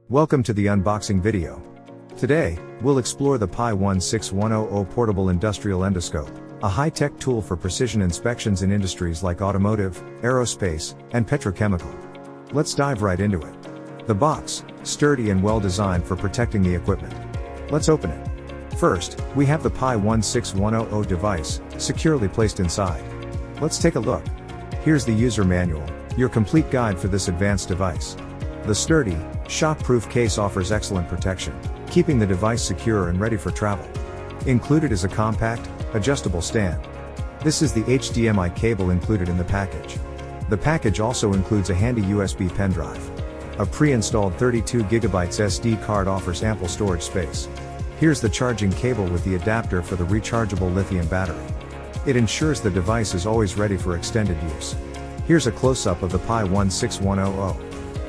Welcome to the unboxing video. Today, we'll explore the PIE16100 Portable Industrial Endoscope, a high-tech tool for precision inspections in industries like automotive, aerospace, and petrochemical. Let's dive right into it. The box, sturdy and well-designed for protecting the equipment. Let's open it. First, we have the PIE16100 device, securely placed inside. Let's take a look. Here's the user manual, your complete guide for this advanced device. The sturdy, shock-proof case offers excellent protection, keeping the device secure and ready for travel. Included is a compact, adjustable stand. This is the HDMI cable included in the package. The package also includes a handy USB pen drive. A pre-installed 32GB SD card offers ample storage space. Here's the charging cable with the adapter for the rechargeable lithium battery. It ensures the device is always ready for extended use. Here's a close-up of the PIE16100.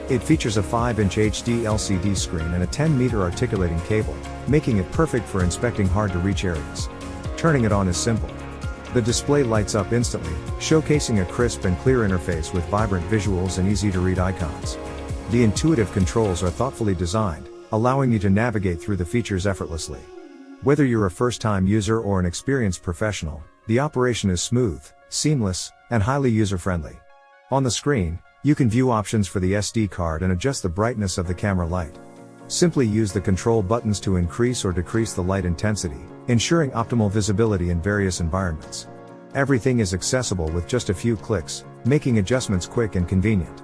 It features a 5-inch HD LCD screen and a 10-meter articulating cable, making it perfect for inspecting hard-to-reach areas. Turning it on is simple. The display lights up instantly, showcasing a crisp and clear interface with vibrant visuals and easy-to-read icons. The intuitive controls are thoughtfully designed, allowing you to navigate through the features effortlessly. Whether you're a first-time user or an experienced professional, the operation is smooth, seamless, and highly user-friendly. On the screen, you can view options for the SD card and adjust the brightness of the camera light. Simply use the control buttons to increase or decrease the light intensity, ensuring optimal visibility in various environments. Everything is accessible with just a few clicks, making adjustments quick and convenient.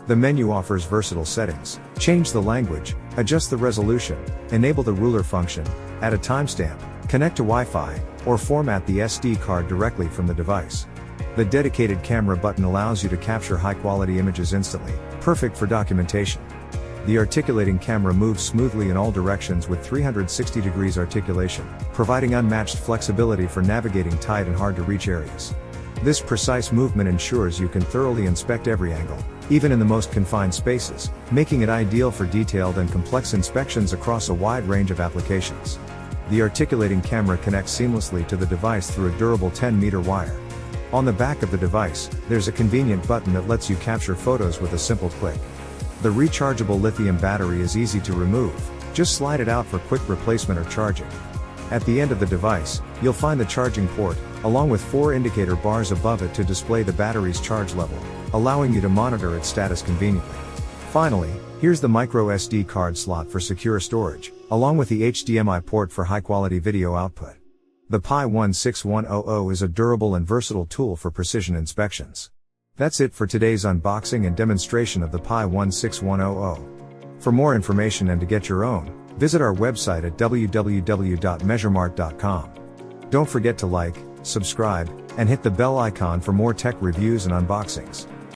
The menu offers versatile settings: change the language, adjust the resolution, enable the ruler function, add a timestamp, connect to Wi-Fi, or format the SD card directly from the device. The dedicated camera button allows you to capture high-quality images instantly, perfect for documentation. The articulating camera moves smoothly in all directions with 360 degrees articulation, providing unmatched flexibility for navigating tight and hard-to-reach areas. This precise movement ensures you can thoroughly inspect every angle, even in the most confined spaces, making it ideal for detailed and complex inspections across a wide range of applications. The articulating camera connects seamlessly to the device through a durable 10-meter wire. On the back of the device, there's a convenient button that lets you capture photos with a simple click. The rechargeable lithium battery is easy to remove, just slide it out for quick replacement or charging. At the end of the device, you'll find the charging port, along with 4 indicator bars above it to display the battery's charge level, allowing you to monitor its status conveniently. Finally, here's the micro SD card slot for secure storage, along with the HDMI port for high-quality video output. The PIE16100 is a durable and versatile tool for precision inspections. That's it for today's unboxing and demonstration of the PIE16100. For more information and to get your own, visit our website at www.measure-mart.com. Don't forget to like, subscribe, and hit the bell icon for more tech reviews and unboxings.